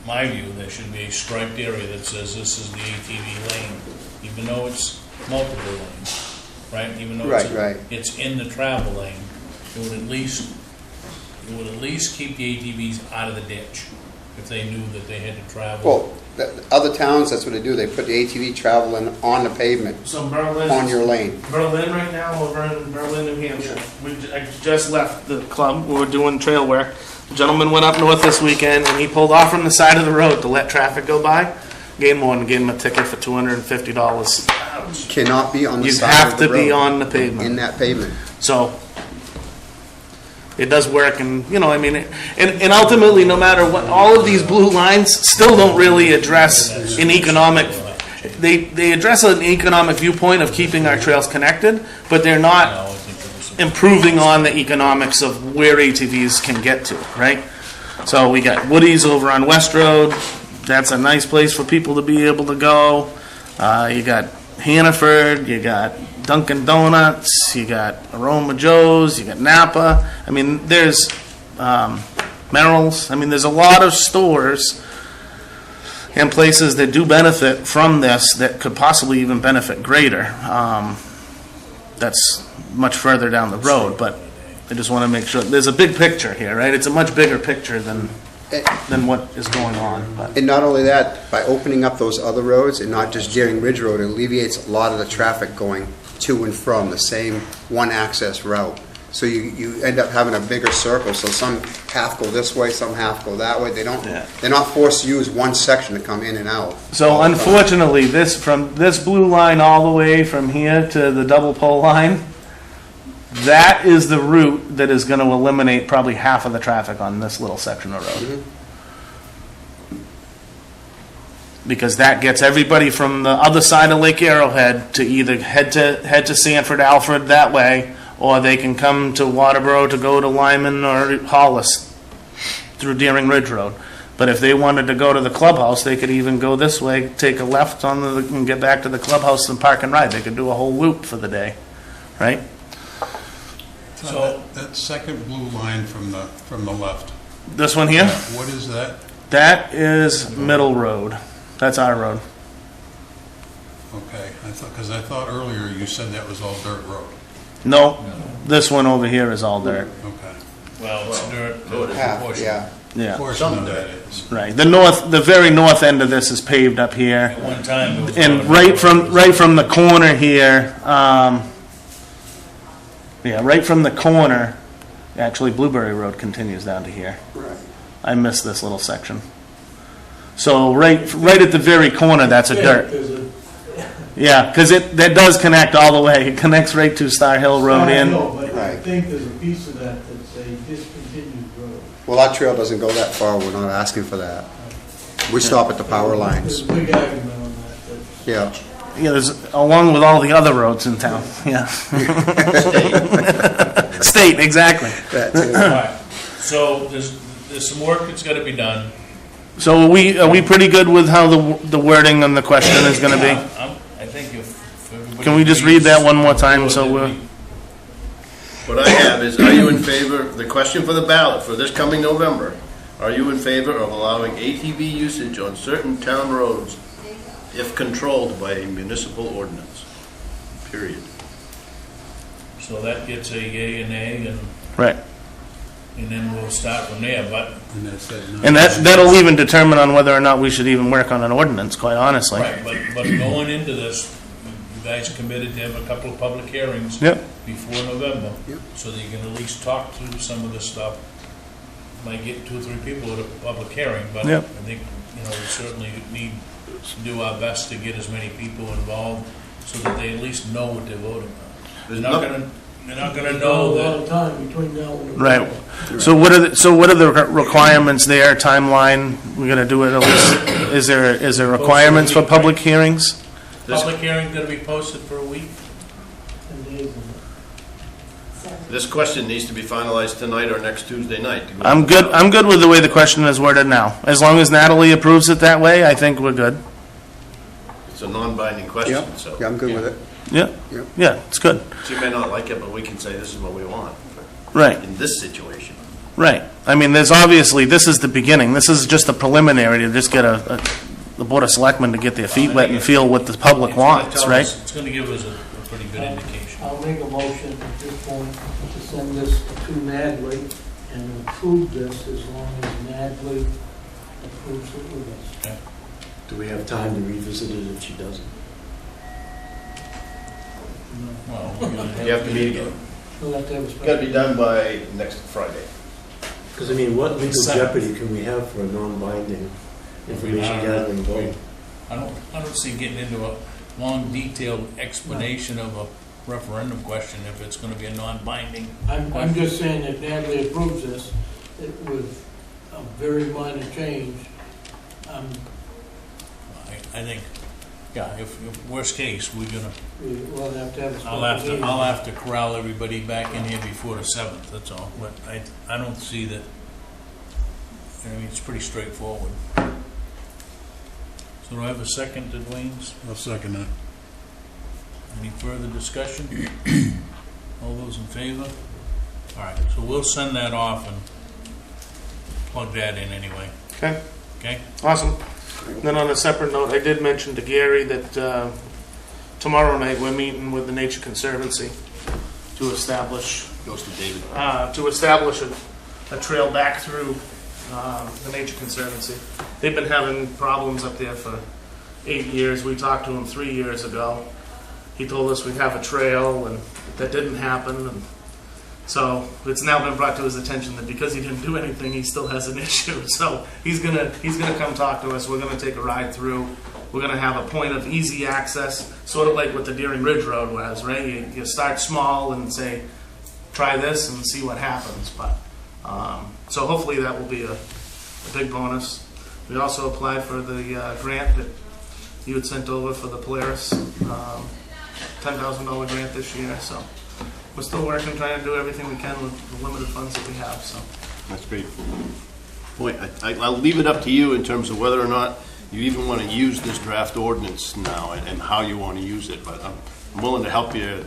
my view, there should be a striped area that says this is the ATV lane, even though it's multiple lanes, right? Even though Right, right. it's in the travel lane, it would at least it would at least keep the ATVs out of the ditch if they knew that they had to travel. Well, other towns, that's what they do. They put the ATV traveling on the pavement, So Berlin. on your lane. Berlin right now, over in Berlin, New Hampshire. I just left the club. We were doing trail work. The gentleman went up north this weekend, and he pulled off from the side of the road to let traffic go by. Game warden gave him a ticket for $250. Cannot be on the You side have of the to road. be on the In pavement. that pavement. So it does work, and you know, I mean, and ultimately, no matter what, all of these blue lines still don't really address an economic. They address an economic viewpoint of keeping our trails connected, but they're not No, I think there was some- improving on the economics of where ATVs can get to, right? So we got Woody's over on West Road. That's a nice place for people to be able to go. You got Hannaford, you got Dunkin' Donuts, you got Aroma Joe's, you got Napa. I mean, there's Merrill's. I mean, there's a lot of stores and places that do benefit from this that could possibly even benefit greater. That's much further down the road, but I just want to make sure, there's a big picture here, right? It's a much bigger picture than what is going on. But And not only that, by opening up those other roads and not just Deering Ridge Road, it alleviates a lot of the traffic going to and from the same one access route. So you end up having a bigger circle, so some half go this way, some half go that way. They're not forced to use one section to come in and out. So unfortunately, from this blue line all the way from here to the double pole line, that is the route that is going to eliminate probably half of the traffic on this little section of road. Because that gets everybody from the other side of Lake Arrowhead to either head to Sanford, Alfred that way, or they can come to Waterboro to go to Lyman or Hollis through Deering Ridge Road. But if they wanted to go to the clubhouse, they could even go this way, take a left and get back to the clubhouse and park and ride. They could do a whole loop for the day, right? So that second blue line from the left, This one here, what is that? that is Middle Road. That's our road. Okay, because I thought earlier you said that was all dirt road. No, this one over here is all dirt. Okay. Well, it's dirt. Half, portion. yeah. Yeah, Portion of that is. right. The very north end of this is paved up here, At one time, it was. and right from the corner here. Right from the corner. Actually, Blueberry Road continues down to here. Right. I missed this little section. So right at the very corner, that's a dirt. Yeah, because that does connect all the way. It connects right to Star Hill Road in. But I Right. think there's a piece of that that's a discontinued road. Well, our trail doesn't go that far. We're not asking for that. We stop at the power lines. There's a big argument on that. Yeah. Yeah, there's along with all the other roads in town. Yeah. State, exactly. That too. Alright, so there's some work that's gotta be done. So are we pretty good with how the wording on the question is going to be? I think if everybody. Can we just read that one more time so we're... What I have is, are you in favor, the question for the ballot for this coming November, are you in favor of allowing ATV usage on certain town roads if controlled by a municipal ordinance? Period. So that gets a yay and nay, Right. and then we'll start from there, but, And that's that. And that'll even determine on whether or not we should even work on an ordinance, quite honestly. right, but going into this, you guys committed to have a couple of public hearings. Yep. Before November. Yep. So that you can at least talk through some of this stuff. Might get 2 or 3 people at a public hearing, but I Yep. think, we certainly need to do our best to get as many people involved so that they at least know what they're voting on. They're not gonna know A lot that. of time between now and. Right. So what are the requirements there, timeline? We're going to do it at least, is there requirements for public hearings? Public hearing's gonna be posted for a week. 10 days. This question needs to be finalized tonight or next Tuesday night. I'm good with the way the question is worded now. As long as Natalie approves it that way, I think we're good. It's a non-binding question, Yeah, so. yeah, I'm good with it. Yeah, Yep. yeah, it's good. You may not like it, but we can say this is what we want Right, in this situation. right. I mean, there's obviously, this is the beginning. This is just a preliminary to just get the Board of Selectmen to get their feet wet and feel what the public It's gonna wants, tell right? us- It's gonna give us a pretty good indication. I'll make a motion at this point to send this to Natalie and approve this as long as Natalie approves it with us. Do we have time to revisit it if she doesn't? Well, we're gonna You have to meet again. We'll have to have a It's got to special. be done by next Friday. Because, I mean, what legal Seventh. jeopardy can we have for a non-binding information gathering vote? I don't see getting into a long, detailed explanation of a referendum question if it's gonna be a non-binding. I'm just saying if Natalie approves this, with a very minor change, I think, yeah, if worst case, we'll have to have a special I'll meeting. have to corral everybody back in here before the 7th, that's all. But I don't see that, I mean, it's pretty straightforward. So do I have a second to Dwayne's? I'll second that. Any further discussion? All those in favor? All right, so we'll send that off and plug that in anyway, Okay, okay? awesome. Then on a separate note, I did mention to Gary that tomorrow night we're meeting with the Nature Conservancy to establish Goes to David. a trail back through the Nature Conservancy. They've been having problems up there for 8 years. We talked to him 3 years ago. He told us we'd have a trail, and that didn't happen. And so it's now been brought to his attention that because he didn't do anything, he still has an issue. So he's gonna come talk to us. We're gonna take a ride through. We're gonna have a point of easy access, sort of like what the Deering Ridge Road was, right? You start small and say, try this and see what happens. But so hopefully that will be a big bonus. We also applied for the grant that you had sent over for the Polaris, $10,000 grant this year. So we're still working, trying to do everything we can with the limited funds that we have. So That's great. Boy, I'll leave it up to you in terms of whether or not you even want to use this draft ordinance now and how you want to use it, but I'm willing to help you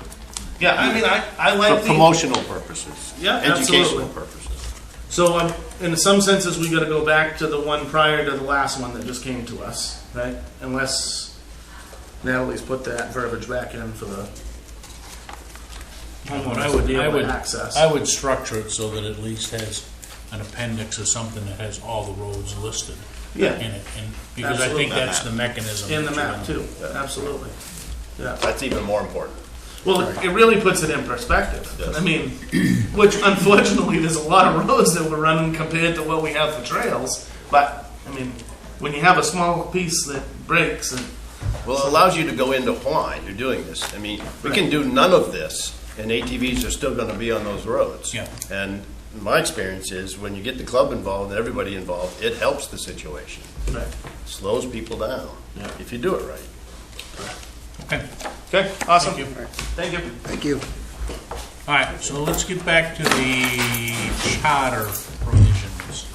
yeah, I mean, I like for promotional purposes, Yeah, educational absolutely. purposes. So in some senses, we got to go back to the one prior to the last one that just came to us, right? Unless Natalie's put that verbiage back in for the homeowners to be able to access. I would structure it so that it at least has an appendix or something that has all the roads listed Yeah, in it, and because I think Absolutely. that's the mechanism. in the that you're map gonna- too, absolutely. Yeah. That's even more important. Well, it really puts it in perspective. It does. I mean, which unfortunately, there's a lot of roads that we're running compared to what we have for trails. But I mean, when you have a small piece that breaks, and Well, it allows you to go into why you're doing this. I mean, we can do none of this, and ATVs are still going to be on those roads. Yeah. And my experience is when you get the club involved and everybody involved, it helps the situation. right. Slows people down if you do it right. Okay, Okay, awesome. thank you. Thank you. Thank you. All right, so let's get back to the charter provisions.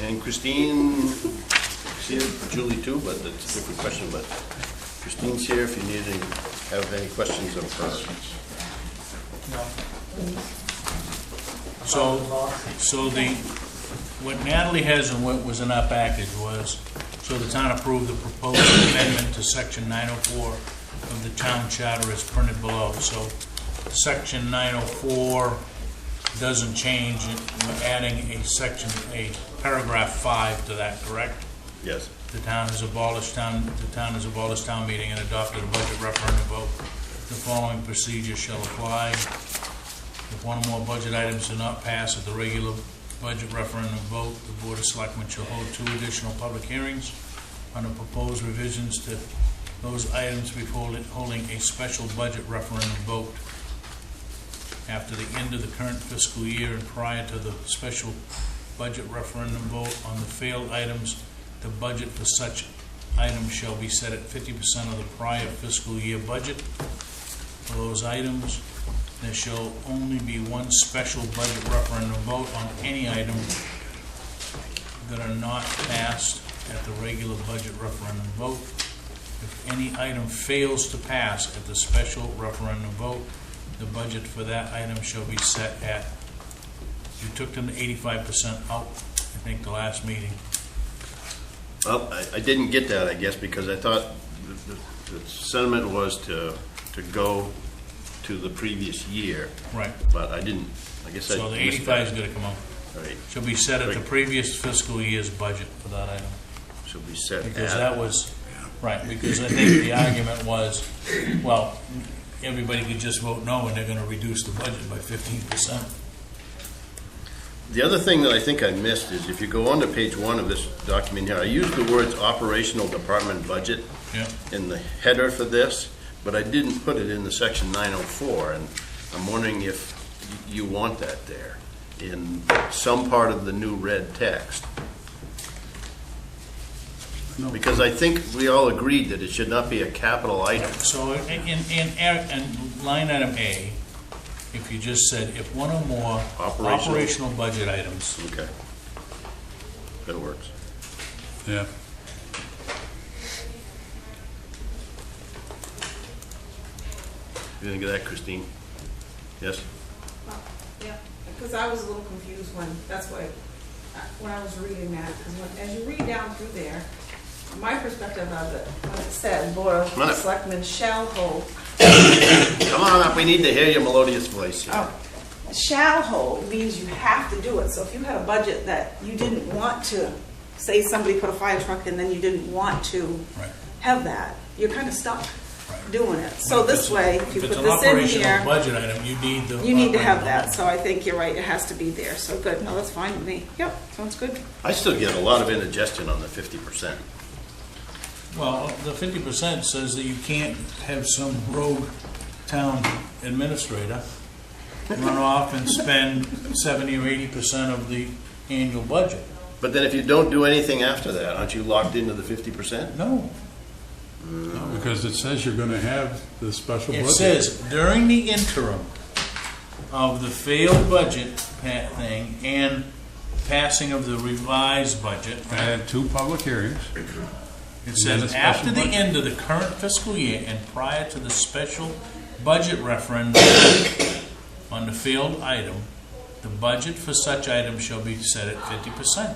And Christine, see Julie too, but it's a different question, but Christine's here if you need any, have any questions of her. So what Natalie has and what was in our package was, so the town approved the proposed amendment to section 904 of the town charter as printed below. So section 904 doesn't change, we're adding a paragraph 5 to that, correct? Yes. The town has abolished town meeting and adopted a budget referendum vote. The following procedure shall apply. If one or more budget items do not pass at the regular budget referendum vote, the Board of Selectmen shall hold 2 additional public hearings on the proposed revisions to those items before holding a special budget referendum vote. After the end of the current fiscal year and prior to the special budget referendum vote on the failed items, the budget for such items shall be set at 50% of the prior fiscal year budget. For those items, there shall only be one special budget referendum vote on any item that are not passed at the regular budget referendum vote. If any item fails to pass at the special referendum vote, the budget for that item shall be set at, you took them 85% out, I think, the last meeting. Well, I didn't get that, I guess, because I thought the sentiment was to go to the previous year, Right. but I didn't, I guess I So the missed 85 is that. gonna come out. Right, Shall be set at the previous fiscal year's budget for that item. should be set Because at, that was, right, because I think the argument was, well, everybody could just vote no and they're gonna reduce the budget by 15%. the other thing that I think I missed is if you go on to page 1 of this document here, I used the words operational department budget Yeah. in the header for this, but I didn't put it in the section 904, and I'm wondering if you want that there in some part of the new red text. No. Because I think we all agreed that it should not be a capital item. So in line item A, if you just said, if one or more operational budget items, Okay. That works. Yeah. You think of that, Christine? Yes? Yeah, because I was a little confused when I was reading that, because as you read down through there, my perspective of it, when it said, Board Come on of up. Selectmen shall hold, Come on up, we need to hear your melodious voice here. oh, shall hold means you have to do it. So if you had a budget that you didn't want to, say somebody put a fire truck in, then you didn't want to right. have that, you're kind of stuck Right. doing it. So this way, if you If put it's an this in operational here, budget item, you need the. you need to have operating that. So I think you're right, it has to be there. So good, no, that's fine with me. Yep, sounds good. I still get a lot of indigestion on the 50%. Well, the 50% says that you can't have some rogue town administrator run off and spend 70 or 80% of the annual budget. But then if you don't do anything after that, aren't you locked into the 50%? No. No, because it says you're gonna have the special It budget. says during the interim of the failed budget thing and passing of the revised budget, I had 2 public hearings. it then a says special after the budget. end of the current fiscal year and prior to the special budget referendum on the failed item, the budget for such item shall be set at 50%.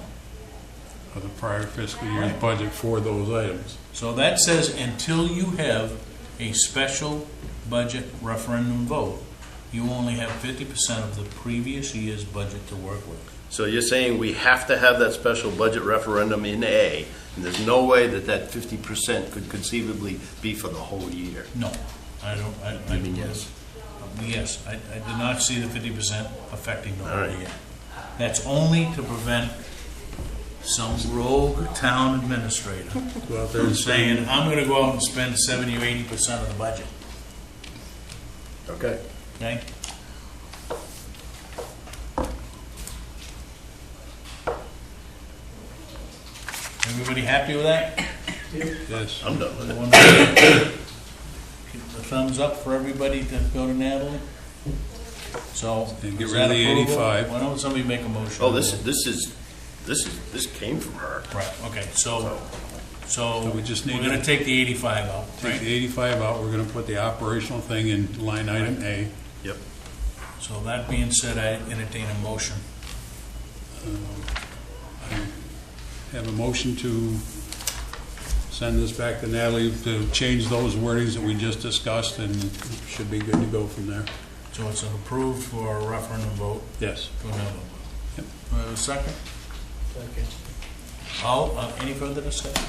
Of the prior fiscal year's Right. budget for those items. So that says until you have a special budget referendum vote, you only have 50% of the previous year's budget to work with. So you're saying we have to have that special budget referendum in A, and there's no way that that 50% could conceivably be for the whole year? No, I don't, I You mean yes? Yes, I did not see the 50% affecting the All whole right. year. That's only to prevent some rogue town administrator Go out there from and saying, I'm gonna go out and spend 70 or 80% of the budget, Okay. okay? Everybody happy with that? Yes. I'm done with it. One more. Keep the thumbs up for everybody to go to Natalie. So, And get is rid of that the approval? 85. Why don't somebody make a motion? Oh, this came from her. Right, okay, so So we just need we're gonna to take the 85 out, take right? the 85 out, we're gonna put the operational thing in line item A. Yep. So that being said, I entertain a motion. I have a motion to send this back to Natalie to change those wordings that we just discussed, and it should be good to go from there. So it's approved for a referendum vote Yes. to another. Yep. Second? Second. All, any further discussion?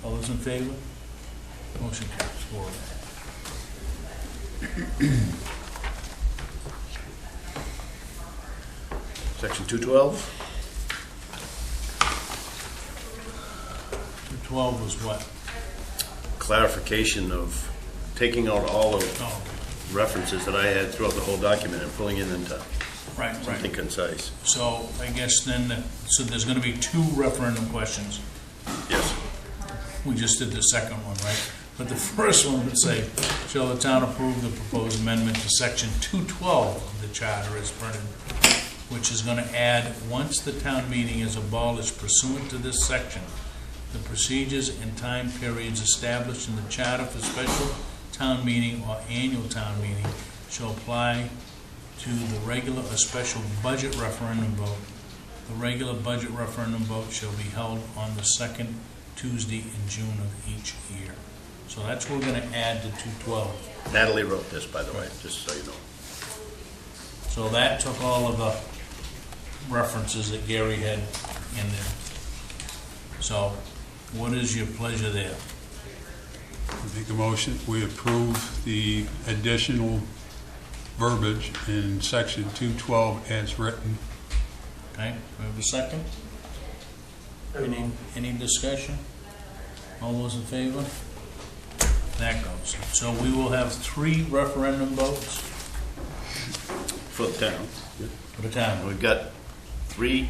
All those in favor? Motion carries forward. Section 212? 212 was what? Clarification of taking out all of Oh, references that I had throughout the whole document and pulling it into right, something right. concise. So I guess then, so there's gonna be 2 referendum questions. Yes. We just did the second one, right? But the first one would say, shall the town approve the proposed amendment to section 212 of the charter as printed, which is gonna add, once the town meeting is abolished pursuant to this section, the procedures and time periods established in the charter for special town meeting or annual town meeting shall apply to the regular or special budget referendum vote. The regular budget referendum vote shall be held on the second Tuesday in June of each year. So that's what we're gonna add to 212. Natalie wrote this, by the way, just so you know. So that took all of the references that Gary had in there. So what is your pleasure there? Make a motion, we approve the additional verbiage in section 212 as written. Okay, we have a second? Any discussion? All those in favor? That goes. So we will have 3 referendum votes For the town. for the town. We've got 3,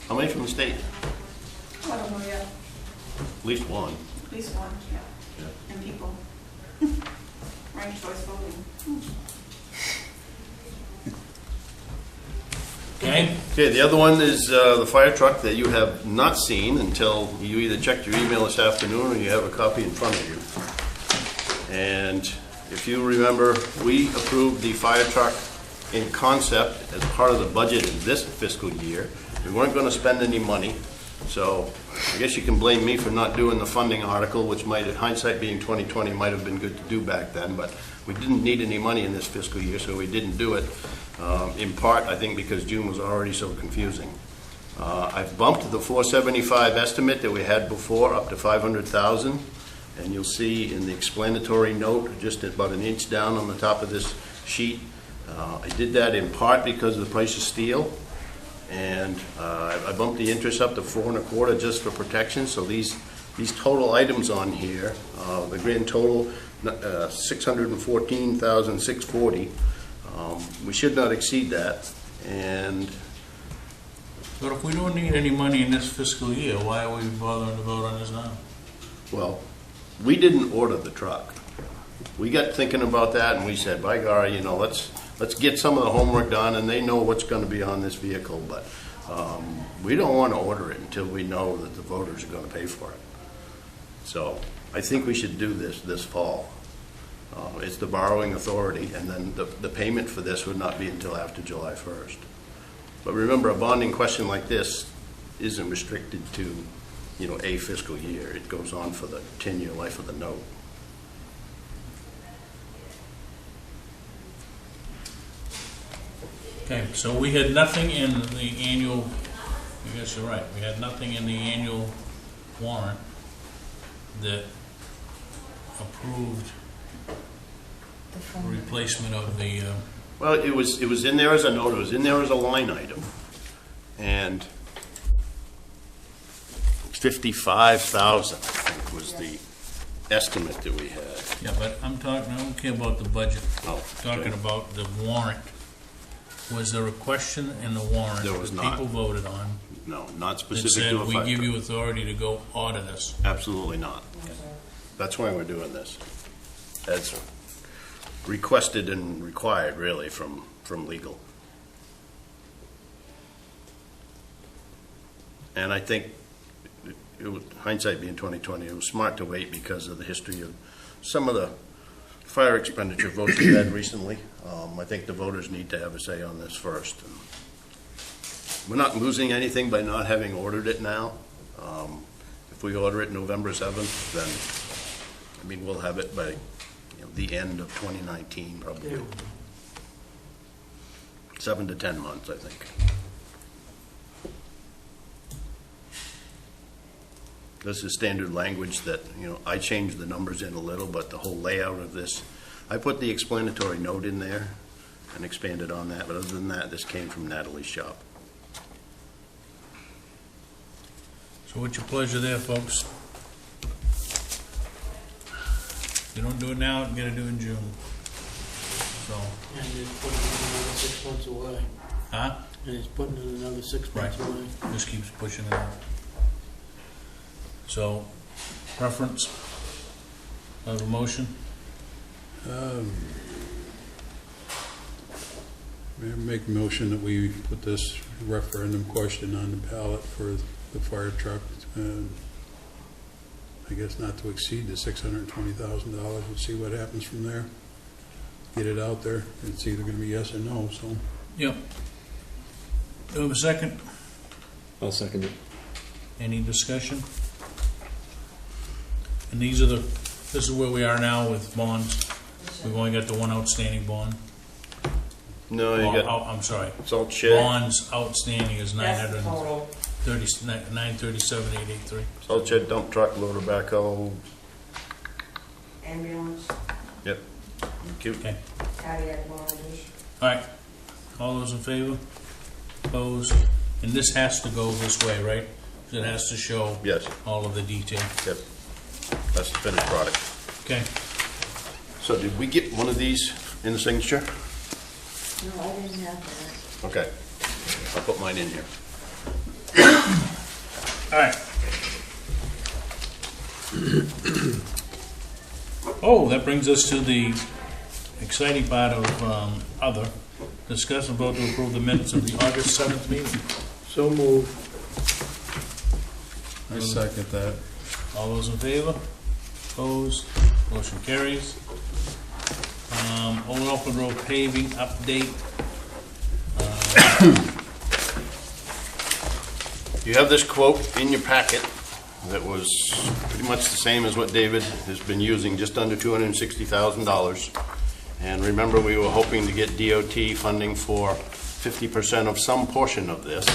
how many from the state? I don't know yet, At least one. at least one, yeah, and people. Ranked choice voting. Okay? Okay, the other one is the fire truck that you have not seen until you either checked your email this afternoon or you have a copy in front of you. And if you remember, we approved the fire truck in concept as part of the budget in this fiscal year. We weren't going to spend any money, so I guess you can blame me for not doing the funding article, which might, in hindsight being 2020, might have been good to do back then, but we didn't need any money in this fiscal year, so we didn't do it. In part, I think because June was already so confusing. I've bumped the 475 estimate that we had before up to 500,000, and you'll see in the explanatory note, just about an inch down on the top of this sheet. I did that in part because of the price of steel, and I bumped the interest up to 4 1/4 just for protection. So these total items on here, the grand total, $614,640. We should not exceed that, and But if we don't need any money in this fiscal year, why are we bothering to vote on this now? well, we didn't order the truck. We got thinking about that, and we said, by golly, let's get some of the homework done, and they know what's going to be on this vehicle, but we don't want to order it until we know that the voters are going to pay for it. So I think we should do this fall. It's the borrowing authority, and then the payment for this would not be until after July 1st. But remember, a bonding question like this isn't restricted to, a fiscal year. It goes on for the 10-year life of the note. Okay, so we had nothing in the annual, I guess you're right, we had nothing in the annual warrant that approved replacement of the, Well, it was in there as a note, it was in there as a line item, and 55,000, I think, was the estimate that we had. yeah, but I don't care about the budget. Oh, Talking okay. about the warrant. Was there a question in the warrant There was that not. people voted on No, not that specific said, to a we fire give truck. you authority to go order this? Absolutely not. That's why we're doing this. As requested and required, really, from legal. And I think, hindsight being 2020, it was smart to wait because of the history of some of the fire expenditure votes we had recently. I think the voters need to have a say on this first. And we're not losing anything by not having ordered it now. If we order it November 7th, then, we'll have it by the end of 2019, probably. 7 to 10 months, I think. This is standard language that, I changed the numbers in a little, but the whole layout of this, I put the explanatory note in there and expanded on that, but other than that, this came from Natalie's shop. So what's your pleasure there, folks? If you don't do it now, you gotta do it in June. So, And it's putting it another 6 months away. huh? And it's putting it another 6 months Right. away. Just keeps pushing it out. So, preference? Have a motion? Make a motion that we put this referendum question on the ballot for the fire truck. I guess not to exceed the $620,000. We'll see what happens from there. Get it out there. It's either going to be yes or no, so. Yep. Do we have a second? I'll second it. Any discussion? And these are the This is where we are now with bonds. We've only got the one outstanding bond. No, you got I'm sorry. salt shed, Bonds outstanding is That's the total. 937,883. salt shed, dump truck, loader backhoe. Ambulance, Yep. Thank you. Okay. cardiac monitors. All right. All those in favor? Opposed? And this has to go this way, right? It has to show Yes, all of the detail. yep. That's the finished product. Okay. So did we get one of these in the signature? No, I didn't have that. Okay. I'll put mine in here. All right. Oh, that brings us to the exciting part of other. Discuss and vote to approve the minutes of the August 7th meeting. So moved. I second that. All those in favor? Opposed? Motion carries. Old Elford Road paving update. You have this quote in your packet that was pretty much the same as what David has been using, just under $260,000. And remember, we were hoping to get DOT funding for 50% of some portion of this.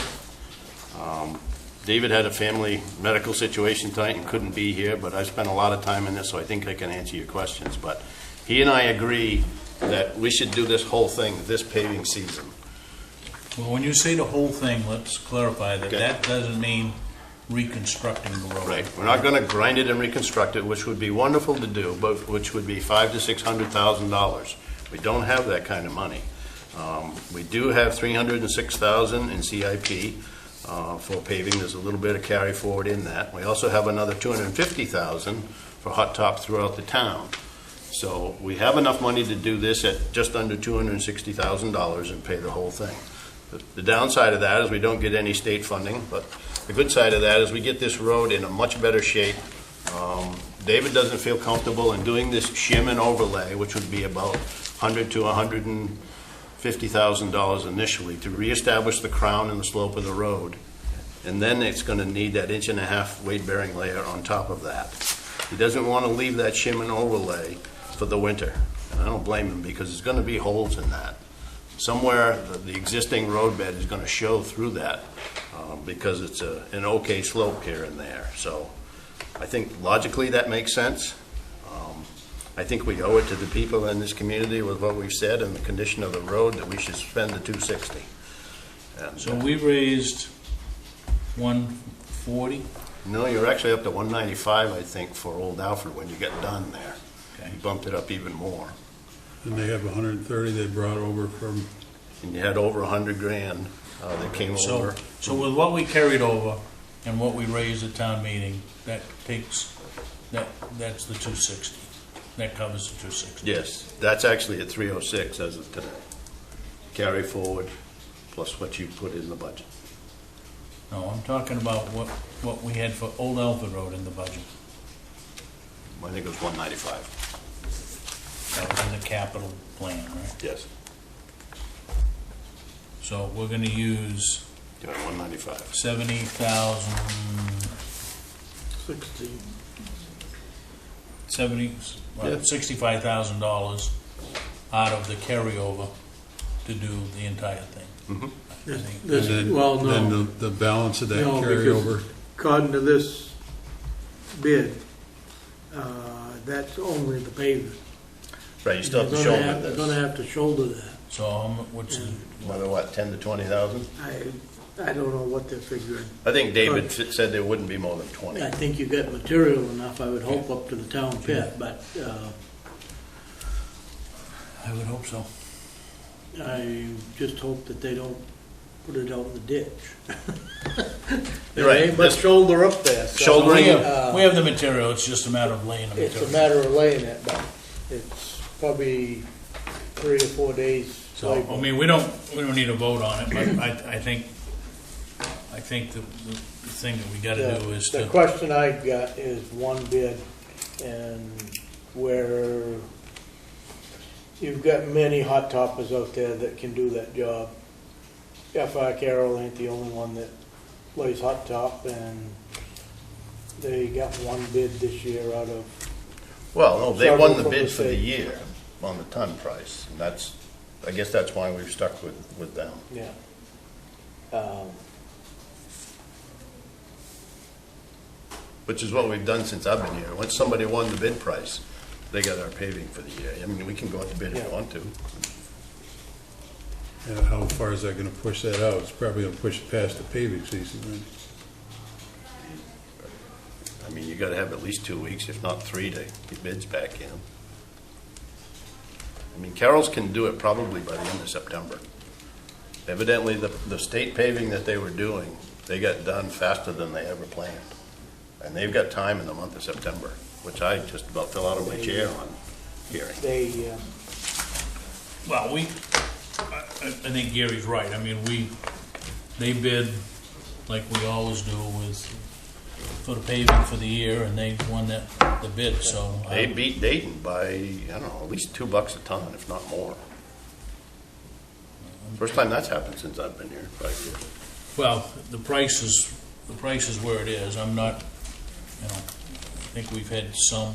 David had a family medical situation tonight and couldn't be here, but I spent a lot of time in this, so I think I can answer your questions. But he and I agree that we should do this whole thing this paving season. Well, when you say the whole thing, let's clarify that Okay. that doesn't mean reconstructing the road. Right, we're not gonna grind it and reconstruct it, which would be wonderful to do, but which would be $500,000 to $600,000. We don't have that kind of money. We do have $306,000 in CIP for paving. There's a little bit of carry forward in that. We also have another $250,000 for hot top throughout the town. So we have enough money to do this at just under $260,000 and pay the whole thing. The downside of that is we don't get any state funding, but the good side of that is we get this road in a much better shape. David doesn't feel comfortable in doing this shim and overlay, which would be about $100,000 to $150,000 initially to reestablish the crown and the slope of the road. And then it's going to need that 1.5-inch weight-bearing layer on top of that. He doesn't want to leave that shim and overlay for the winter. And I don't blame him, because there's going to be holes in that. Somewhere, the existing road bed is going to show through that because it's an okay slope here and there. So I think logically that makes sense. I think we owe it to the people in this community with what we've said and the condition of the road that we should spend the $260. And, So we raised 140. no, you're actually up to $195, I think, for Old Alfred when you get done there. Okay. You bumped it up even more. And they have 130 they brought over from, And you had over $100,000 that came over. So with what we carried over and what we raised at town meeting, that's the 260. That covers the 260. Yes, that's actually at 306 as of today. Carry forward plus what you put in the budget. No, I'm talking about what we had for Old Alford Road in the budget. I think it was 195. That was in the capital plan, right? Yes. So we're gonna use Yeah, 195. 70,000, 60. Yeah. $65,000 out of the carryover to do the entire thing. Mhm. I think. This- and well, then no. the balance of that No, because- carryover. According to this bid, that's only the pavement. Right, you still have to They're shoulder They're gonna this. have to shoulder that. So what's the, Another what, 10 to 20,000? I don't know what they're figuring. I think David said there wouldn't be more than 20. I think you got material enough, I would hope, up to the town pit, but I would hope so. I just hope that they don't put it out in the ditch. You're right. There ain't much This- shoulder up there. so, Shouldering We it. we have the material, it's just a matter of laying the It's a material. matter of laying it, but it's probably 3 or 4 days. So, I mean, we don't need a vote on it, but I think the thing that we gotta do is The to, question I got is one bid, and where you've got many hot toppers out there that can do that job. F.I. Carroll ain't the only one that lays hot top, and they got one bid this year out of Well, no, they won the Several bid from for the the state. year on the ton price, and I guess that's why we've stuck with them. Yeah. Which is what we've done since I've been here. Once somebody won the bid price, they got our paving for the year. I mean, we can go out to bid if we Yeah. want to. How far is that gonna push that out? It's probably gonna push it past the paving season, then. I mean, you gotta have at least 2 weeks, if not 3, to get bids back in. I mean, Carroll's can do it probably by the end of September. Evidently, the state paving that they were doing, they got done faster than they ever planned. And they've got time in the month of September, which I just about fell out of my chair on hearing. They, Well, I think Gary's right. I mean, they bid like we always do for the paving for the year, and they won the bid, so. They beat Dayton by, I don't know, at least $2 a ton, if not more. First time that's happened since I've been here, 5 years. Well, the price is where it is. I'm not, I think we've had some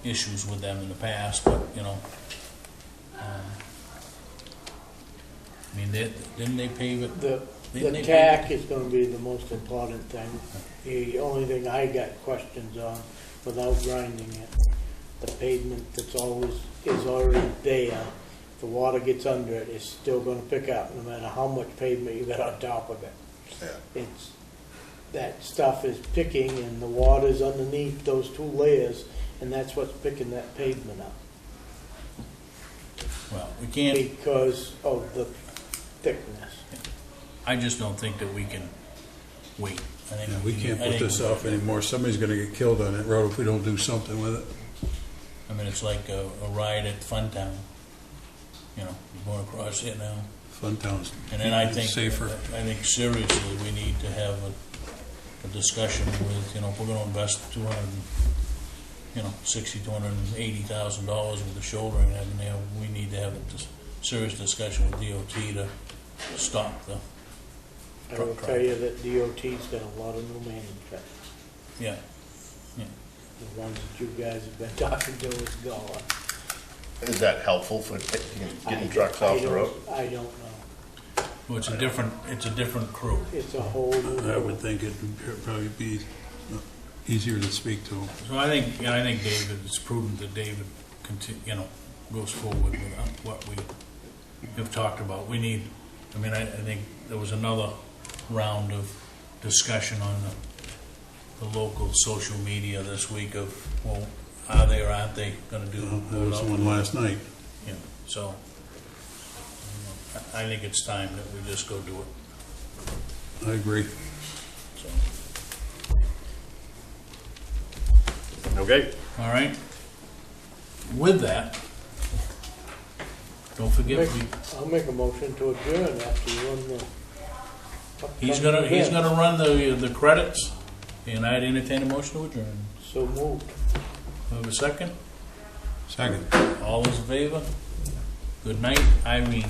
issues with them in the past, but, I mean, didn't they pave it? the Didn't they tack is gonna be the most important thing. The only thing I got questions on, without grinding it, the pavement is already there. If the water gets under it, it's still gonna pick up, no matter how much pavement you got on top of it. Yeah. That stuff is picking, and the water's underneath those 2 layers, and that's what's picking that pavement up, Well, we can't, because of the thickness. I just don't think that we can wait. I think Yeah, we can't I put think this off anymore. Somebody's gonna get killed on that road if we don't do something with it. I mean, it's like a ride at Funtown. You're going across it now. Funtown's And then I think, safer. I think seriously, we need to have a discussion with, if we're gonna invest $280,000 with the shouldering, we need to have a serious discussion with DOT to stop the I will tell you that DOT's got a lot of new manning trucks. yeah. The ones that you guys have been talking to is gone. Is that helpful for getting trucks off the road? I don't know. Well, it's a different crew. It's a whole new. I would think it'd probably be easier to speak to. So I think David, it's prudent that David goes forward with what we have talked about. We need, I think there was another round of discussion on the local social media this week of, well, are they or aren't they gonna do? There was one last night. Yeah, so, I think it's time that we just go do it, I agree. so. Okay. All right. With that, don't forget, I'll make a motion to adjourn after you run the. he's gonna run the credits, and I'd entertain a motion to adjourn. So moved. Have a second? Second. All those in favor? Good night, Irene.